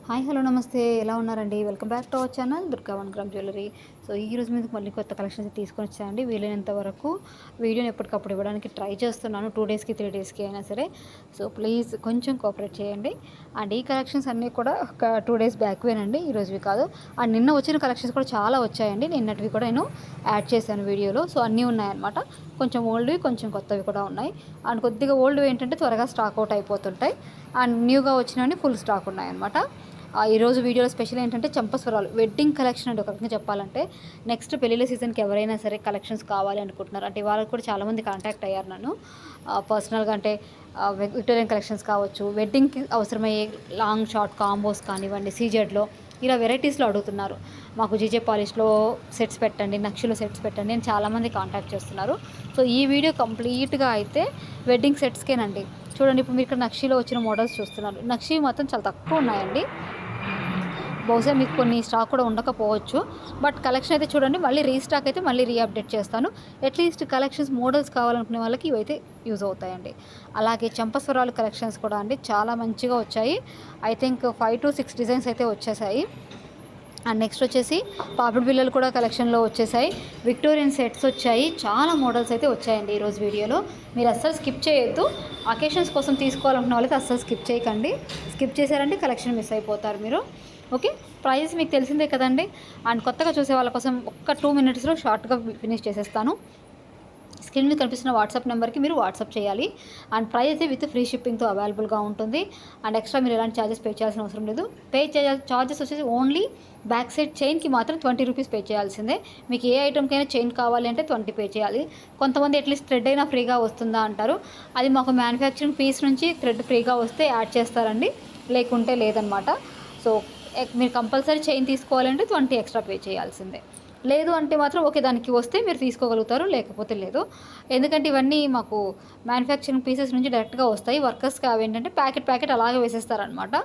Hi hello నమస్తే ఎలా ఉన్నారండి? Welcome back to our channel Durga 1 gram jewellery. So ఈరోజు మీకు మళ్ళీ కొత్త కలెక్షన్స్ తీసుకొని వచ్చానండి. వీలైనంత వరకు వీడియోని ఎప్పటికప్పుడు ఇవ్వడానికి ట్రై చేస్తున్నాను. 2 డేస్కి 3 డేస్కి అయినా సరే. సో ప్లీజ్ కొంచెం కోఆపరేట్ చేయండి. అండ్ ఈ కలెక్షన్స్ అన్నీ కూడా ఒక 2 డేస్ బ్యాక్వేనండి, ఈరోజువి కాదు. అండ్ నిన్న వచ్చిన కలెక్షన్స్ కూడా చాలా వచ్చాయండి. నిన్నటివి కూడా నేను యాడ్ చేశాను వీడియోలో. సో అన్నీ ఉన్నాయన్నమాట. కొంచెం ఓల్డ్వి, కొంచెం కొత్తవి కూడా ఉన్నాయి. అండ్ కొద్దిగా ఓల్డ్వి ఏంటంటే త్వరగా స్టాక్ అవుట్ అయిపోతుంటాయి. అండ్ న్యూగా వచ్చినవన్నీ ఫుల్ స్టాక్ ఉన్నాయన్నమాట. ఈరోజు వీడియోలో స్పెషల్ ఏంటంటే చంపస్వరాలు వెడ్డింగ్ కలెక్షన్ అండి. ఒక రకంగా చెప్పాలంటే నెక్స్ట్ పెళ్ళిళ్ళ సీజన్కి ఎవరైనా సరే కలెక్షన్స్ కావాలి అనుకుంటున్నారు అంటే వాళ్ళకి కూడా చాలామంది కాంటాక్ట్ అయ్యారు నన్ను పర్సనల్గా. అంటే విక్టోరియన్ కలెక్షన్స్ కావచ్చు, వెడ్డింగ్కి అవసరమయ్యే లాంగ్ షార్ట్ కాంబోస్ కానివ్వండి, సీజెడ్లో ఇలా వెరైటీస్లో అడుగుతున్నారు. మాకు జీజే పాలిష్లో సెట్స్ పెట్టండి, నక్షిలో సెట్స్ పెట్టండి అని చాలామంది కాంటాక్ట్ చేస్తున్నారు. సో ఈ వీడియో కంప్లీట్గా అయితే వెడ్డింగ్ సెట్స్కేనండి. చూడండి, ఇప్పుడు మీరు ఇక్కడ నక్షిలో వచ్చిన మోడల్స్ చూస్తున్నారు. నక్షి మాత్రం చాలా తక్కువ ఉన్నాయండి. బహుశా మీకు కొన్ని స్టాక్ కూడా ఉండకపోవచ్చు. బట్ కలెక్షన్ అయితే చూడండి, మళ్ళీ రీస్టాక్ అయితే మళ్ళీ రీఅప్డేట్ చేస్తాను. అట్లీస్ట్ కలెక్షన్స్ మోడల్స్ కావాలనుకునే వాళ్ళకి ఇవైతే యూజ్ అవుతాయండి. అలాగే చంపస్వరాలు కలెక్షన్స్ కూడా అండి చాలా మంచిగా వచ్చాయి. ఐ థింక్ 5 to 6 డిజైన్స్ అయితే వచ్చేసాయి. అండ్ నెక్స్ట్ వచ్చేసి పాపిడి బిళ్ళలు కూడా కలెక్షన్లో వచ్చేసాయి. విక్టోరియన్ సెట్స్ వచ్చాయి. చాలా మోడల్స్ అయితే వచ్చాయండి ఈరోజు వీడియోలో. మీరు అస్సలు స్కిప్ చేయొద్దు. అకేషన్స్ కోసం తీసుకోవాలనుకున్న వాళ్ళైతే అస్సలు స్కిప్ చేయకండి. స్కిప్ చేశారంటే కలెక్షన్ మిస్ అయిపోతారు మీరు. ఓకే, ప్రైస్ మీకు తెలిసిందే కదండి. అండ్ కొత్తగా చూసే వాళ్ళ కోసం ఒక్క 2 minutesలో షార్ట్గా ఫినిష్ చేసేస్తాను. స్క్రీన్ మీద కనిపిస్తున్న వాట్సాప్ నెంబర్కి మీరు వాట్సాప్ చేయాలి. అండ్ ప్రైస్ అయితే విత్ ఫ్రీ షిప్పింగ్తో అవైలబుల్గా ఉంటుంది. అండ్ ఎక్స్ట్రా మీరు ఎలాంటి ఛార్జెస్ పే చేయాల్సిన అవసరం లేదు. ఛార్జెస్ వచ్చేసి ఓన్లీ బ్యాక్ సైడ్ చైన్కి మాత్రం 20 రూపీస్ పే చేయాల్సిందే. మీకు ఏ ఐటమ్కైనా చైన్ కావాలి అంటే 20 పే చేయాలి. కొంతమంది అట్లీస్ట్ థ్రెడ్ అయినా ఫ్రీగా వస్తుందా అంటారు. అది మాకు మ్యానుఫ్యాక్చరింగ్ పీస్ నుంచి థ్రెడ్ ఫ్రీగా వస్తే యాడ్ చేస్తారండి, లేకుంటే లేదనమాట. సో మీరు కంపల్సరీ చైన్ తీసుకోవాలంటే 20 ఎక్స్ట్రా పే చేయాల్సిందే. లేదు అంటే మాత్రం ఓకే, దానికి వస్తే మీరు తీసుకోగలుగుతారు, లేకపోతే లేదు. ఎందుకంటే ఇవన్నీ మాకు మ్యానుఫ్యాక్చరింగ్ పీసెస్ నుంచి డైరెక్ట్గా వస్తాయి. వర్కర్స్కి అవి ఏంటంటే ప్యాకెట్ అలాగే వేసేస్తారనమాట.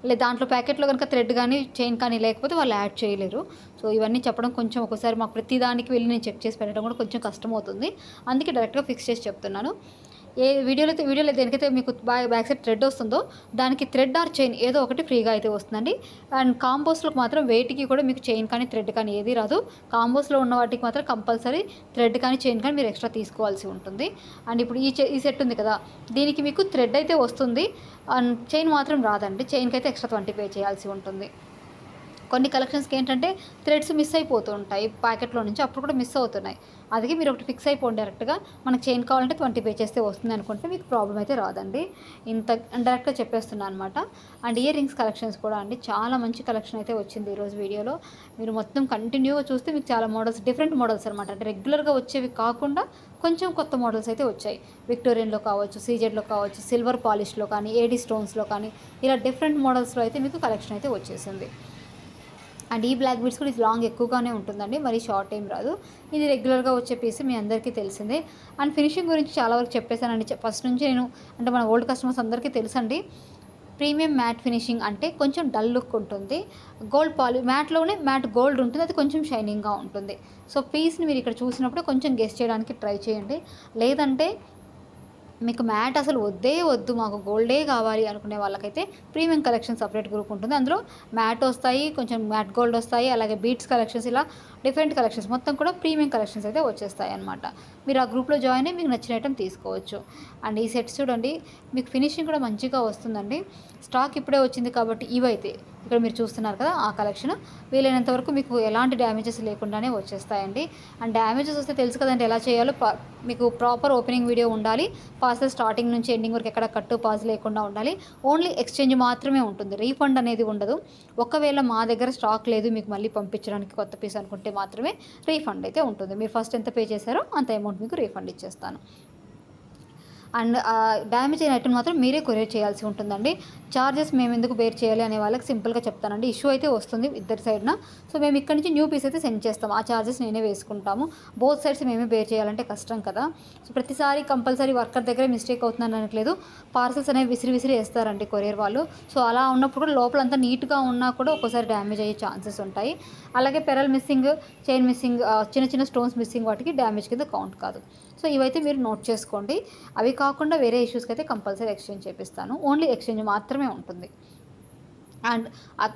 లేదు దాంట్లో ప్యాకెట్లో కనుక థ్రెడ్ కానీ చైన్ కానీ లేకపోతే వాళ్ళు యాడ్ చేయలేరు. సో ఇవన్నీ చెప్పడం కొంచెం ఒకసారి మాకు ప్రతి దానికి వెళ్ళి నేను చెక్ చేసి పెట్టడం కూడా కొంచెం కష్టం అవుతుంది. అందుకే డైరెక్ట్గా ఫిక్స్ చేసి చెప్తున్నాను. ఏ వీడియోలో దేనికైతే మీకు బ్యాక్ సైడ్ థ్రెడ్ వస్తుందో దానికి థ్రెడ్ ఆర్ చైన్ ఏదో ఒకటి ఫ్రీగా అయితే వస్తుందండి. అండ్ కాంబోస్లోకి మాత్రం వెయిట్కి కూడా మీకు చైన్ కానీ థ్రెడ్ కానీ ఏది రాదు. కాంబోస్లో ఉన్న వాటికి మాత్రం కంపల్సరీ థ్రెడ్ కానీ చైన్ కానీ మీరు ఎక్స్ట్రా తీసుకోవాల్సి ఉంటుంది. అండ్ ఇప్పుడు ఈ సెట్ ఉంది కదా, దీనికి మీకు థ్రెడ్ అయితే వస్తుంది, అండ్ చైన్ మాత్రం రాదండి. చైన్కి అయితే ఎక్స్ట్రా 20 పే చేయాల్సి ఉంటుంది. కొన్ని కలెక్షన్స్కి ఏంటంటే థ్రెడ్స్ మిస్ అయిపోతూ ఉంటాయి ప్యాకెట్లో నుంచి, అప్పుడు కూడా మిస్ అవుతున్నాయి. అందుకే మీరు ఒకటి ఫిక్స్ అయిపోండి డైరెక్ట్గా. మనకు చైన్ కావాలంటే 20 పే చేస్తే వస్తుంది అనుకుంటే మీకు ప్రాబ్లం అయితే రాదండి. ఇంత డైరెక్ట్గా చెప్పేస్తున్నాను అనమాట. అండ్ ఇయర్ రింగ్స్ కలెక్షన్స్ కూడా అండి చాలా మంచి కలెక్షన్ అయితే వచ్చింది ఈరోజు వీడియోలో. మీరు మొత్తం కంటిన్యూగా చూస్తే మీకు చాలా మోడల్స్, డిఫరెంట్ మోడల్స్ అనమాట. అంటే రెగ్యులర్గా వచ్చేవి కాకుండా కొంచెం కొత్త మోడల్స్ అయితే వచ్చాయి. విక్టోరియన్లో కావచ్చు, సీజెడ్లో కావచ్చు, సిల్వర్ పాలిష్లో కానీ, ఏడీ స్టోన్స్లో కానీ ఇలా డిఫరెంట్ మోడల్స్లో అయితే మీకు కలెక్షన్ అయితే వచ్చేసింది. అండ్ ఈ బ్లాక్ బీడ్స్ కూడా ఇది లాంగ్ ఎక్కువగానే ఉంటుందండి, మరి షార్ట్ ఏం రాదు. ఇది రెగ్యులర్గా వచ్చే పీస్ మీ అందరికీ తెలిసిందే. అండ్ ఫినిషింగ్ గురించి చాలా వరకు చెప్పేశానండి. ఫస్ట్ నుంచి నేను అంటే మన ఓల్డ్ కస్టమర్స్ అందరికీ తెలుసండి. ప్రీమియం మ్యాట్ ఫినిషింగ్ అంటే కొంచెం డల్ లుక్ ఉంటుంది. గోల్డ్ మ్యాట్లోనే మ్యాట్ గోల్డ్ ఉంటుంది, అది కొంచెం షైనింగ్గా ఉంటుంది. సో పీస్ని మీరు ఇక్కడ చూసినప్పుడు కొంచెం గెస్ చేయడానికి ట్రై చేయండి. లేదంటే మీకు మ్యాట్ అసలు వద్దే వద్దు, మాకు గోల్డే కావాలి అనుకునే వాళ్ళకైతే ప్రీమియం కలెక్షన్ సపరేట్ గ్రూప్ ఉంటుంది. అందులో మ్యాట్ వస్తాయి, కొంచెం మ్యాట్ గోల్డ్ వస్తాయి, అలాగే బీట్స్ కలెక్షన్స్, ఇలా డిఫరెంట్ కలెక్షన్స్ మొత్తం కూడా ప్రీమియం కలెక్షన్స్ అయితే వచ్చేస్తాయి అనమాట. మీరు ఆ గ్రూప్లో జాయిన్ అయ్యి మీకు నచ్చిన ఐటమ్ తీసుకోవచ్చు. అండ్ ఈ సెట్స్ చూడండి, మీకు ఫినిషింగ్ కూడా మంచిగా వస్తుందండి. స్టాక్ ఇప్పుడే వచ్చింది కాబట్టి ఇవైతే ఇక్కడ మీరు చూస్తున్నారు కదా ఆ కలెక్షన్ వీలైనంత వరకు మీకు ఎలాంటి డ్యామేజెస్ లేకుండానే వచ్చేస్తాయండి. అండ్ డ్యామేజెస్ వస్తే తెలుసు కదండి ఎలా చేయాలో. మీకు ప్రాపర్ ఓపెనింగ్ వీడియో ఉండాలి. పార్సల్ స్టార్టింగ్ నుంచి ఎండింగ్ వరకు ఎక్కడ కట్టు పాజ్ లేకుండా ఉండాలి. ఓన్లీ ఎక్స్చేంజ్ మాత్రమే ఉంటుంది, రీఫండ్ అనేది ఉండదు. ఒకవేళ మా దగ్గర స్టాక్ లేదు మీకు మళ్ళీ పంపించడానికి కొత్త పీస్ అనుకుంటే మాత్రమే రీఫండ్ అయితే ఉంటుంది. మీరు ఫస్ట్ ఎంత పే చేశారో అంత అమౌంట్ మీకు రీఫండ్ ఇచ్చేస్తాను. అండ్ డ్యామేజ్ అయిన ఐటమ్ మాత్రం మీరే కొరియర్ చేయాల్సి ఉంటుందండి. చార్జెస్ మేము ఎందుకు బేర్ చేయాలి అనే వాళ్ళకి సింపుల్గా చెప్తానండి. ఇష్యూ అయితే వస్తుంది ఇద్దరి సైడ్న. సో మేము ఇక్కడ నుంచి న్యూ పీస్ అయితే సెండ్ చేస్తాం, ఆ చార్జెస్ నేనే వేసుకుంటాము. బోత్ సైడ్స్ మేమే బేర్ చేయాలంటే కష్టం కదా. సో ప్రతిసారి కంపల్సరీ వర్కర్ దగ్గర మిస్టేక్ అవుతుందని అనట్లేదు. పార్సల్స్ అనేవి విసిరి వేస్తారండి కొరియర్ వాళ్ళు. సో అలా ఉన్నప్పుడు కూడా లోపలంతా నీట్గా ఉన్నా కూడా ఒక్కోసారి డ్యామేజ్ అయ్యే ఛాన్సెస్ ఉంటాయి. అలాగే పెరల్ మిస్సింగ్, చైన్ మిస్సింగ్, చిన్న స్టోన్స్ మిస్సింగ్ వాటికి డ్యామేజ్ కింద కౌంట్ కాదు. సో ఇవైతే మీరు నోట్ చేసుకోండి. అవి కాకుండా వేరే ఇష్యూస్కి అయితే కంపల్సరీ ఎక్స్చేంజ్ చేపిస్తాను. ఓన్లీ ఎక్స్చేంజ్ మాత్రమే ఉంటుంది. అండ్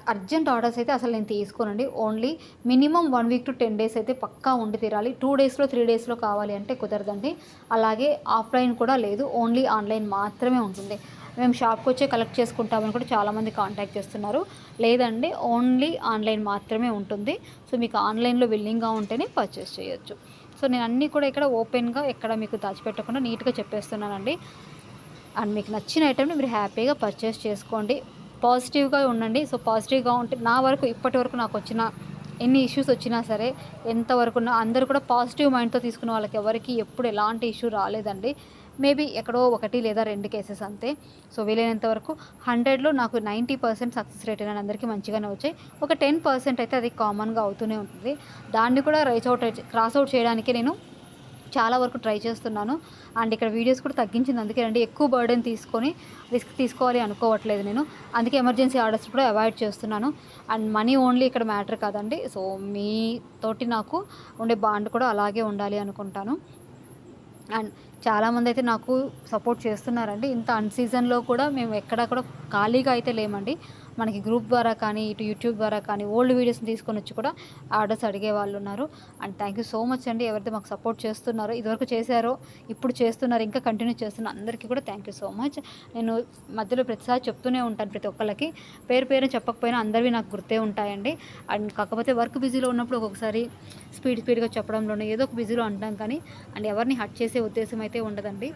అర్జెంట్ ఆర్డర్స్ అయితే అసలు నేను తీసుకోనండి. Only minimum 1 week to 10 days అయితే పక్కా ఉండి తీరాలి. 2 డేస్‌లో 3 డేస్‌లో కావాలి అంటే కుదరదండి. అలాగే ఆఫ్‌లైన్ కూడా లేదు. ఓన్లీ ఆన్‌లైన్ మాత్రమే ఉంటుంది. మేము షాప్‌కొచ్చే కలెక్ట్ చేసుకుంటామని కూడా చాలామంది కాంటాక్ట్ చేస్తున్నారు. లేదండి, ఓన్లీ ఆన్‌లైన్ మాత్రమే ఉంటుంది. సో మీకు ఆన్‌లైన్‌లో విల్లింగ్‌గా ఉంటేనే పర్చేస్ చేయొచ్చు. సో నేను అన్నీ కూడా ఇక్కడ ఓపెన్‌గా ఎక్కడ మీకు దాచిపెట్టకుండా నీట్‌గా చెప్పేస్తున్నానండి. అండ్ మీకు నచ్చిన ఐటెంని మీరు హ్యాపీగా పర్చేస్ చేసుకోండి. పాజిటివ్‌గా ఉండండి. సో పాజిటివ్‌గా ఉంటే నా వరకు ఇప్పటి వరకు నాకొచ్చిన ఎన్ని ఇష్యూస్ వచ్చినా సరే, ఎంతవరకున్నా అందరూ కూడా పాజిటివ్ మైండ్‌తో తీసుకున్న వాళ్ళకి ఎవరికీ ఎప్పుడు ఎలాంటి ఇష్యూ రాలేదండి. మేబీ ఎక్కడో 1 లేదా 2 కేసెస్ అంతే. సో వీలైనంత వరకు 100లో నాకు 90% సక్సెస్ రేట్ అని అందరికీ మంచిగానే వచ్చాయి. ఒక 10% అయితే అది కామన్‌గా అవుతూనే ఉంటుంది. దాన్ని కూడా క్రాస్ ఔట్ చేయడానికి నేను చాలా వరకు ట్రై చేస్తున్నాను. అండ్ ఇక్కడ వీడియోస్ కూడా తగ్గించింది అందుకేనండి. ఎక్కువ బర్డెన్ తీసుకొని రిస్క్ తీసుకోవాలి అనుకోవట్లేదు నేను. అందుకే ఎమర్జెన్సీ ఆర్డర్స్ కూడా అవాయిడ్ చేస్తున్నాను. అండ్ మనీ ఓన్లీ ఇక్కడ మ్యాటర్ కాదండి. సో మీతోటి నాకు ఉండే బాండ్ కూడా అలాగే ఉండాలి అనుకుంటాను. అండ్ చాలామందైతే నాకు సపోర్ట్ చేస్తున్నారండి. ఇంత అన్‌సీజన్‌లో కూడా మేము ఎక్కడ కూడా ఖాళీగా అయితే లేమండి. మనకి గ్రూప్ ద్వారా కానీ, ఇటు యూట్యూబ్ ద్వారా కానీ ఓల్డ్ వీడియోస్‌ని తీసుకొనొచ్చి కూడా ఆర్డర్స్ అడిగేవాళ్ళున్నారు. And thank you so much అండి. ఎవరైతే మాకు సపోర్ట్ చేస్తున్నారో, ఇదివరకు చేశారో, ఇప్పుడు చేస్తున్నారు, ఇంకా కంటిన్యూ చేస్తున్న అందరికీ కూడా థ్యాంక్ యూ సో మచ్. నేను మధ్యలో ప్రతిసారి చెప్తూనే ఉంటాను ప్రతి ఒక్కళ్ళకి. పేరు పేరున చెప్పకపోయినా అందరివి నాకు గుర్తే ఉంటాయండి. అండ్ కాకపోతే వర్క్ బిజీలో ఉన్నప్పుడు ఒక్కొక్కసారి స్పీడ్‌గా చెప్పడంలోనే ఏదో ఒక బిజీలో అంటాం కానీ, అండ్ ఎవరిని హర్ట్ చేసే ఉద్దేశం అయితే ఉండదండి.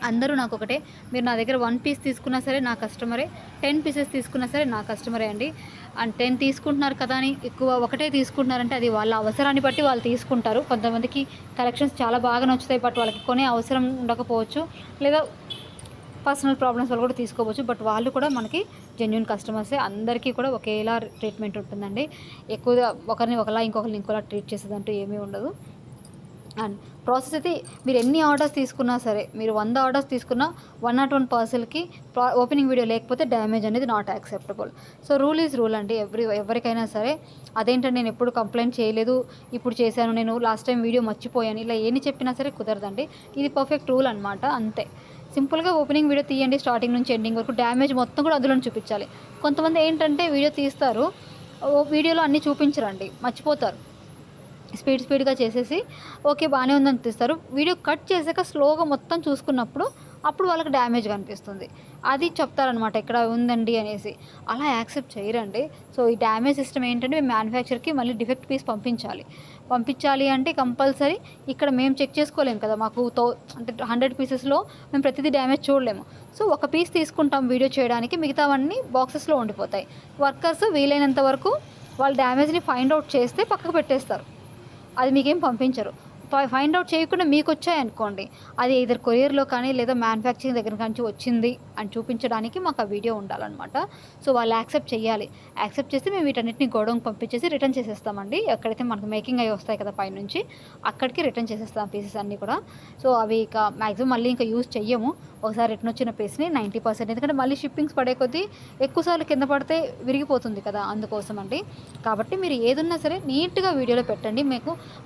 అందరూ నాకొకటే, మీరు నా దగ్గర 1 పీస్ తీసుకున్నా సరే నా కస్టమరే, 10 పీసెస్ తీసుకున్నా సరే నా కస్టమరే అండి. అండ్ 10 తీసుకుంటున్నారు కదా అని ఎక్కువ ఒకటే తీసుకుంటున్నారంటే అది వాళ్ళ అవసరాన్ని బట్టి వాళ్ళు తీసుకుంటారు. కొంతమందికి కలెక్షన్స్ చాలా బాగా నచ్చుతాయి. బట్ వాళ్ళకి కొనే అవసరం ఉండకపోవచ్చు. లేదా పర్సనల్ ప్రాబ్లమ్స్ వల్ల కూడా తీసుకోవచ్చు. బట్ వాళ్ళు కూడా మనకి జెన్యూన్ కస్టమర్సే. అందరికీ కూడా ఒకేలా ట్రీట్మెంట్ ఉంటుందండి. ఎక్కువగా ఒకరిని ఒకలా ఇంకొకరిని ఇంకోలా ట్రీట్ చేసేదంటూ ఏమీ ఉండదు. అండ్ ప్రాసెస్ అయితే మీరు ఎన్ని ఆర్డర్స్ తీసుకున్నా సరే, మీరు 100 ఆర్డర్స్ తీసుకున్నా 101 పార్సెల్‌కి ఓపెనింగ్ వీడియో లేకపోతే డ్యామేజ్ అనేది not acceptable. So rule is rule అండి. ఎవరికైనా సరే. అదేంటంటే నేను ఎప్పుడు కంప్లైంట్ చేయలేదు, ఇప్పుడు చేశాను, నేను లాస్ట్ టైం వీడియో మర్చిపోయాను, ఇలా ఎన్ని చెప్పినా సరే కుదరదండి. ఇది పర్ఫెక్ట్ రూల్ అనమాట. అంతే. సింపుల్‌గా ఓపెనింగ్ వీడియో తీయండి స్టార్టింగ్ నుంచి ఎండింగ్ వరకు. డ్యామేజ్ మొత్తం కూడా అందులోనే చూపించాలి. కొంతమంది ఏంటంటే వీడియో తీస్తారు, వీడియోలో అన్నీ చూపించరండి, మర్చిపోతారు. స్పీడ్‌గా చేసేసి ఓకే బాగానే ఉందని తీస్తారు. వీడియో కట్ చేసాక స్లోగా మొత్తం చూసుకున్నప్పుడు అప్పుడు వాళ్ళకి డ్యామేజ్ కనిపిస్తుంది. అది చెప్తారనమాట ఇక్కడ ఉందండి అనేసి. అలా యాక్సెప్ట్ చేయరండి. సో ఈ డ్యామేజ్ సిస్టమ్ ఏంటంటే మేము మ్యానుఫ్యాక్చర్‌కి మళ్ళీ డిఫెక్ట్ పీస్ పంపించాలి అంటే కంపల్సరీ ఇక్కడ మేము చెక్ చేసుకోలేము కదా! మాకు అంటే 100 పీసెస్‌లో మేము ప్రతిదీ డ్యామేజ్ చూడలేము. సో ఒక పీస్ తీసుకుంటాం వీడియో చేయడానికి, మిగతావన్నీ బాక్సెస్‌లో ఉండిపోతాయి. వర్కర్స్ వీలైనంత వరకు వాళ్ళు డ్యామేజ్‌ని ఫైండ్ ఔట్ చేస్తే పక్కకు పెట్టేస్తారు. అది మీకేం పంపించరు. ఫైండ్ ఔట్ చేయకుండా మీకొచ్చాయనుకోండి, అది ఎయిదర్ కొరియర్‌లో కానీ లేదా మ్యానుఫ్యాక్చరింగ్ దగ్గర నుంచి వచ్చింది అని చూపించడానికి మాకు ఆ వీడియో ఉండాలనమాట. సో వాళ్ళు యాక్సెప్ట్ చేయాలి. యాక్సెప్ట్ చేస్తే మేము వీటన్నిటిని గోడౌన్‌కి పంపించేసి రిటర్న్ చేసేస్తామండి. ఎక్కడైతే మనకు మేకింగ్ అయ్యి వస్తాయి కదా పైనుంచి, అక్కడికి రిటర్న్ చేసేస్తాం పీసెస్ అన్నీ కూడా. సో అవి ఇక మ్యాక్సిమం మళ్ళీ ఇంకా యూజ్ చెయ్యము. ఒకసారి రిటర్న్ వచ్చిన పీస్‌ని 90%, ఎందుకంటే మళ్ళీ షిప్పింగ్స్ పడే కొద్దీ ఎక్కువ సార్లు కింద పడితే విరిగిపోతుంది కదా! అందుకోసం అండి. కాబట్టి మీరు ఏదున్నా సరే నీట్‌గా వీడియోలో పెట్టండి.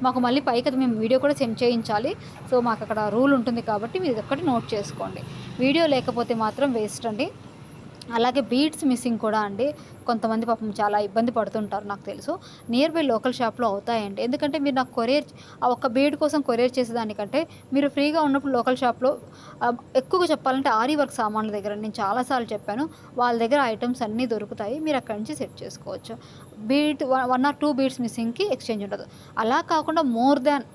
మాకు మళ్ళీ పైకి అది మేము వీడియో కూడా సెండ్ చేయించాలి. సో మాకు అక్కడ రూల్ ఉంటుంది కాబట్టి మీరు ఇదొక్కటి నోట్ చేసుకోండి. వీడియో లేకపోతే మాత్రం వేస్ట్ అండి. అలాగే బీడ్స్ మిస్సింగ్ కూడా అండి. కొంతమంది పాపం చాలా ఇబ్బంది పడుతుంటారు నాకు తెలుసు. నియర్ బై లోకల్ షాప్‌లో అవుతాయండి. ఎందుకంటే మీరు నాకు ఆ ఒక్క బీడ్ కోసం కొరియర్ చేసేదానికంటే మీరు ఫ్రీగా ఉన్నప్పుడు లోకల్ షాప్‌లో ఎక్కువగా చెప్పాలంటే ఆరి వర్క్ సామాన్ల దగ్గర నేను చాలా సార్లు చెప్పాను. వాళ్ళ దగ్గర ఐటెమ్స్ అన్నీ దొరుకుతాయి. మీరు అక్కడి నుంచి సెట్ చేసుకోవచ్చు. 1 ఆర్ 2 బీడ్స్ మిస్సింగ్‌కి ఎక్స్‌చేంజ్ ఉండదు. అలా కాకుండా మోర్ దాన్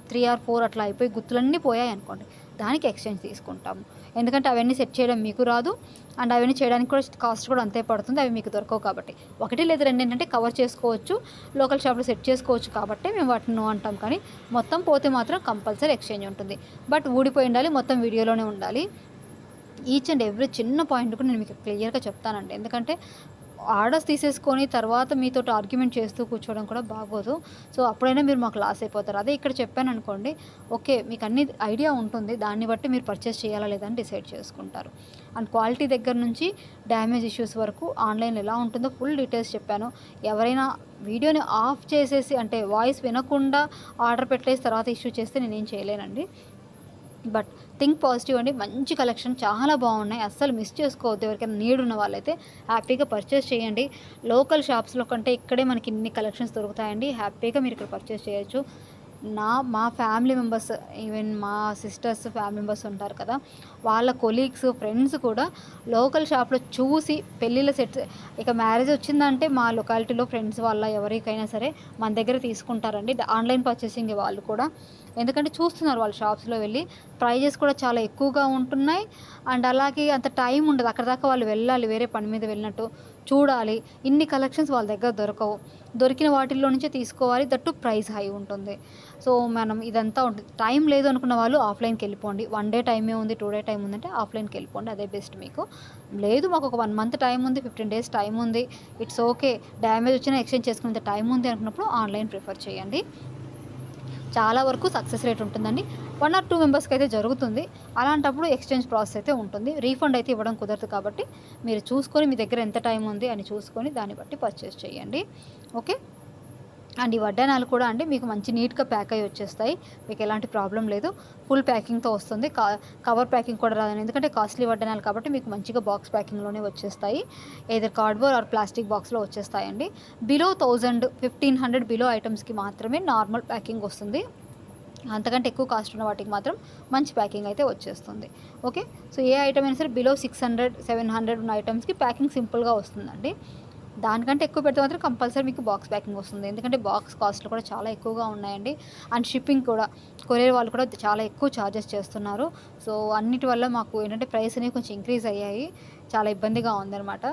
3 ఆర్ 4 అట్లా అయిపోయి గుత్తులన్నీ పోయాయనుకోండి, దానికి ఎక్స్‌చేంజ్ తీసుకుంటాము. ఎందుకంటే అవన్నీ సెట్ చేయడం మీకు రాదు. అండ్ అవన్నీ చేయడానికి కూడా కాస్ట్ కూడా అంతే పడుతుంది. అవి మీకు దొరకవు కాబట్టి. 1 లేదా 2 ఏంటంటే కవర్ చేసుకోవచ్చు, లోకల్ షాప్‌లో సెట్ చేసుకోవచ్చు కాబట్టి మేము వాటిని నో అంటాం. కానీ మొత్తం పోతే మాత్రం కంపల్సరీ ఎక్స్‌చేంజ్ ఉంటుంది. బట్ ఊడిపోయి ఉండాలి, మొత్తం వీడియోలోనే ఉండాలి. ఈచ్ అండ్ ఎవ్రీ చిన్న పాయింట్ కూడా నేను మీకు క్లియర్‌గా చెప్తానండి. ఎందుకంటే ఆర్డర్స్ తీసేసుకొని తర్వాత మీతోటి ఆర్గ్యుమెంట్ చేస్తూ కూర్చోవడం కూడా బాగోదు. సో అప్పుడైనా మీరు మాకు లాస్ అయిపోతారు. అదే ఇక్కడ చెప్పాననుకోండి, ఓకే మీకు అన్ని ఐడియా ఉంటుంది. దాన్ని బట్టి మీరు పర్చేస్ చేయాలా లేదా అని డిసైడ్ చేసుకుంటారు. అండ్ క్వాలిటీ దగ్గర నుంచి డ్యామేజ్ ఇష్యూస్ వరకు ఆన్లైన్లో ఎలా ఉంటుందో ఫుల్ డీటెయిల్స్ చెప్పాను. ఎవరైనా వీడియోని ఆఫ్ చేసేసి అంటే వాయిస్ వినకుండా ఆర్డర్ పెట్టేసి తర్వాత ఇష్యూ చేస్తే నేనేం చేయలేనండి. బట్ థింక్ పాజిటివ్ అండి. మంచి కలెక్షన్ చాలా బాగున్నాయి, అస్సలు మిస్ చేసుకోవద్దు. ఎవరికైనా నీడ్ ఉన్న వాళ్ళైతే హ్యాపీగా పర్చేస్ చేయండి. లోకల్ షాప్స్లో కంటే ఇక్కడే మనకి ఇన్ని కలెక్షన్స్ దొరుకుతాయండి. హ్యాపీగా మీరు ఇక్కడ పర్చేస్ చేయొచ్చు. మా ఫ్యామిలీ మెంబర్స్, ఈవెన్ మా సిస్టర్స్ ఫ్యామిలీ మెంబర్స్ ఉంటారు కదా, వాళ్ళ కొలీగ్స్ ఫ్రెండ్స్ కూడా లోకల్ షాప్లో చూసి పెళ్ళిళ్ళ సెట్స్, ఇక మ్యారేజ్ వచ్చిందంటే మా లొకాలిటీలో ఫ్రెండ్స్ వాళ్ళ ఎవరికైనా సరే మన దగ్గర తీసుకుంటారండి. ఆన్లైన్ పర్చేసింగ్ వాళ్ళు కూడా, ఎందుకంటే చూస్తున్నారు వాళ్ళు షాప్స్లో వెళ్ళి. ప్రైజెస్ కూడా చాలా ఎక్కువగా ఉంటున్నాయి. అండ్ అలాగే అంత టైం ఉండదు, అక్కడ దాకా వాళ్ళు వెళ్ళాలి, వేరే పని మీద వెళ్ళినట్టు చూడాలి. ఇన్ని కలెక్షన్స్ వాళ్ళ దగ్గర దొరకవు. దొరికిన వాటిల్లో నుంచే తీసుకోవాలి, దట్టు ప్రైస్ హై ఉంటుంది. సో మనం ఇదంతా ఉంటుంది. టైం లేదు అనుకున్న వాళ్ళు ఆఫ్లైన్కి వెళ్ళిపోండి. 1 డే టైమే ఉంది, 2 డే టైం ఉందంటే ఆఫ్లైన్కి వెళ్ళిపోండి, అదే బెస్ట్ మీకు. లేదు మాకు ఒక 1 మంత్ టైం ఉంది, 15 డేస్ టైం ఉంది, ఇట్స్ ఓకే, డ్యామేజ్ వచ్చినా ఎక్స్చేంజ్ చేసుకునేంత టైం ఉంది అనుకున్నప్పుడు ఆన్లైన్ ప్రిఫర్ చేయండి. చాలా వరకు సక్సెస్ రేట్ ఉంటుందండి. 1 or 2 మెంబర్స్కి అయితే జరుగుతుంది. అలాంటప్పుడు ఎక్స్చేంజ్ ప్రాసెస్ అయితే ఉంటుంది. రీఫండ్ అయితే ఇవ్వడం కుదరదు కాబట్టి మీరు చూసుకొని మీ దగ్గర ఎంత టైం ఉంది అని చూసుకొని దాన్ని బట్టి పర్చేస్ చేయండి. ఓకే. అండ్ ఈ వడ్డానాలు కూడా అండి మీకు మంచి నీట్గా ప్యాక్ అయ్యి వచ్చేస్తాయి. మీకు ఎలాంటి ప్రాబ్లం లేదు. ఫుల్ ప్యాకింగ్తో వస్తుంది. కవర్ ప్యాకింగ్ కూడా రాదండి, ఎందుకంటే కాస్ట్లీ వడ్డానాలు కాబట్టి మీకు మంచిగా బాక్స్ ప్యాకింగ్లోనే వచ్చేస్తాయి. ఏదర్ కార్డ్బోర్డ్ ఆర్ ప్లాస్టిక్ బాక్స్లో వచ్చేస్తాయండి. బిలో 1000, 1500 బిలో ఐటమ్స్కి మాత్రమే నార్మల్ ప్యాకింగ్ వస్తుంది. అంతకంటే ఎక్కువ కాస్ట్ ఉన్న వాటికి మాత్రం మంచి ప్యాకింగ్ అయితే వచ్చేస్తుంది. ఓకే. సో ఏ ఐటమ్ అయినా సరే బిలో 600, 700 ఉన్న ఐటమ్స్కి ప్యాకింగ్ సింపుల్గా వస్తుందండి. దానికంటే ఎక్కువ పెడితే మాత్రం కంపల్సరీ మీకు బాక్స్ ప్యాకింగ్ వస్తుంది, ఎందుకంటే బాక్స్ కాస్ట్లు కూడా చాలా ఎక్కువగా ఉన్నాయండి. అండ్ షిప్పింగ్ కూడా, కొరియర్ వాళ్ళు కూడా చాలా ఎక్కువ ఛార్జెస్ చేస్తున్నారు. సో అన్నిటి వల్ల మాకు ఏంటంటే ప్రైస్ అనేవి కొంచెం ఇంక్రీజ్ అయ్యాయి, చాలా ఇబ్బందిగా ఉందన్నమాట.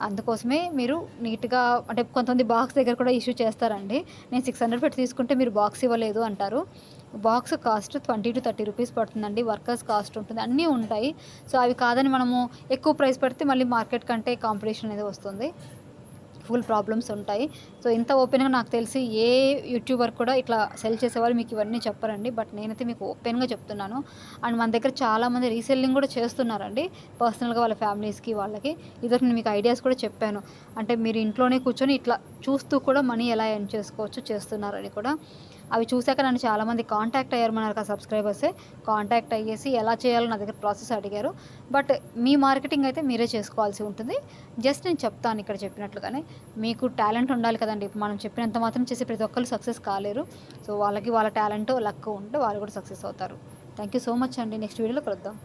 అందుకోసమే మీరు నీట్గా, అంటే కొంతమంది బాక్స్ దగ్గర కూడా ఇష్యూ చేస్తారండి. నేను 600 పెట్టి తీసుకుంటే మీరు బాక్స్ ఇవ్వలేదు అంటారు. బాక్స్ కాస్ట్ 20 to 30 రూపీస్ పడుతుందండి. వర్కర్స్ కాస్ట్ ఉంటుంది, అన్నీ ఉంటాయి. సో అవి కాదని మనము ఎక్కువ ప్రైస్ పెడితే మళ్ళీ మార్కెట్ కంటే కాంపిటీషన్ అనేది వస్తుంది, ఫుల్ ప్రాబ్లమ్స్ ఉంటాయి. సో ఇంత ఓపెన్గా నాకు తెలిసి ఏ యూట్యూబర్ కూడా ఇట్లా సెల్ చేసేవాళ్ళు మీకు ఇవన్నీ చెప్పరండి. బట్ నేనైతే మీకు ఓపెన్గా చెప్తున్నాను. అండ్ మన దగ్గర చాలామంది రీసెల్లింగ్ కూడా చేస్తున్నారండి, పర్సనల్గా వాళ్ళ ఫ్యామిలీస్కి వాళ్ళకి. ఇదివరకు నేను మీకు ఐడియాస్ కూడా చెప్పాను, అంటే మీరు ఇంట్లోనే కూర్చొని ఇట్లా చూస్తూ కూడా మనీ ఎలా ఎర్న్ చేసుకోవచ్చు చేస్తున్నారని కూడా. అవి చూశాక నన్ను చాలామంది కాంటాక్ట్ అయ్యారు, మన సబ్స్క్రైబర్సే కాంటాక్ట్ అయ్యేసి ఎలా చేయాలో నా దగ్గర ప్రాసెస్ అడిగారు. బట్ మీ మార్కెటింగ్ అయితే మీరే చేసుకోవాల్సి ఉంటుంది. జస్ట్ నేను చెప్తాను ఇక్కడ చెప్పినట్లుగానే. మీకు టాలెంట్ ఉండాలి కదండి, మనం చెప్పినంత మాత్రం చేసి ప్రతి ఒక్కరు సక్సెస్ కాలేరు. సో వాళ్ళకి వాళ్ళ టాలెంట్ లక్ ఉంటే వాళ్ళు కూడా సక్సెస్ అవుతారు. థ్యాంక్ యూ సో మచ్ అండి. నెక్స్ట్ వీడియోలో కలుద్దాం.